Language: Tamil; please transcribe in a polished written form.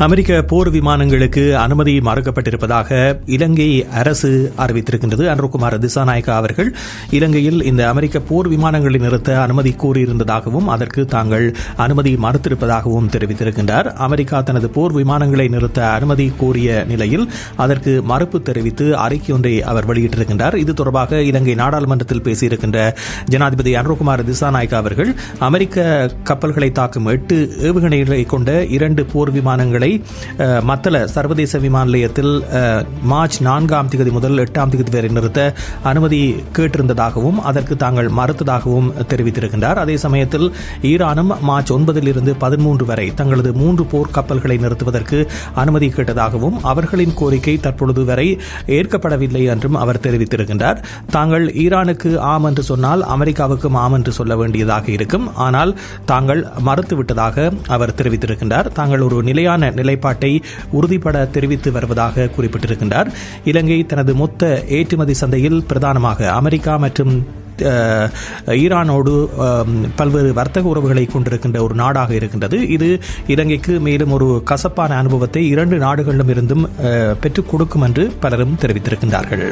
அமெரிக்க போர் விமானங்களுக்கு அனுமதி மறுக்கப்பட்டிருப்பதாக இலங்கை அரசு அறிவித்திருக்கின்றது. அனுரகுமார திசாநாயக்கா அவர்கள் இலங்கையில் இந்த அமெரிக்க போர் விமானங்களை நிறுத்த அனுமதி கோரியிருந்ததாகவும் அதற்கு தாங்கள் அனுமதி மறுத்திருப்பதாகவும் தெரிவித்திருக்கின்றார். அமெரிக்கா தனது போர் விமானங்களை நிறுத்த அனுமதி கோரிய நிலையில் அதற்கு மறுப்பு தெரிவித்து அறிக்கை ஒன்றை அவர் வெளியிட்டிருக்கின்றார். இது தொடர்பாக இலங்கை நாடாளுமன்றத்தில் பேசியிருக்கின்ற ஜனாதிபதி அனுரகுமார திசாநாயக்கா அவர்கள் அமெரிக்க கப்பல்களை தாக்கும் 8 ஏவுகணைகளை கொண்ட 2 போர் விமானங்களை மத்தள சர்வதேச விமான நிலையத்தில் மார்ச் 4ஆம் தேதி முதல் 8ஆம் தேதி வரை நிறுத்த அனுமதி கேட்டிருந்ததாகவும் அதற்கு தாங்கள் மறுத்ததாகவும் தெரிவித்திருக்கின்றார். அதே சமயத்தில் ஈரானும் மார்ச் 9 13 வரை தங்களது 3 போர் கப்பல்களை நிறுத்துவதற்கு அனுமதி கேட்டதாகவும் அவர்களின் கோரிக்கை தற்பொழுது வரை ஏற்கப்படவில்லை என்றும் அவர் தெரிவித்திருக்கின்றார். தாங்கள் ஈரானுக்கு ஆம் என்று சொன்னால் அமெரிக்காவுக்கும் ஆம் என்று சொல்ல வேண்டியதாக இருக்கும். ஆனால் தாங்கள் மறுத்துவிட்டதாக அவர் தெரிவித்திருக்கின்றார். தாங்கள் ஒரு நிலையான நிலைப்பாட்டை உறுதிப்பட தெரிவித்து வருவதாக குறிப்பிட்டிருக்கின்றார். இலங்கை தனது மொத்த ஏற்றுமதி சந்தையில் பிரதானமாக அமெரிக்கா மற்றும் ஈரானோடு பல்வேறு வர்த்தக உறவுகளை கொண்டிருக்கின்ற ஒரு நாடாக இருக்கின்றது. இது இலங்கைக்கு மேலும் ஒரு கசப்பான அனுபவத்தை 2 நாடுகளிலும் இருந்தும் பெற்றுக் கொடுக்கும் என்று பலரும் தெரிவித்திருக்கின்றார்கள்.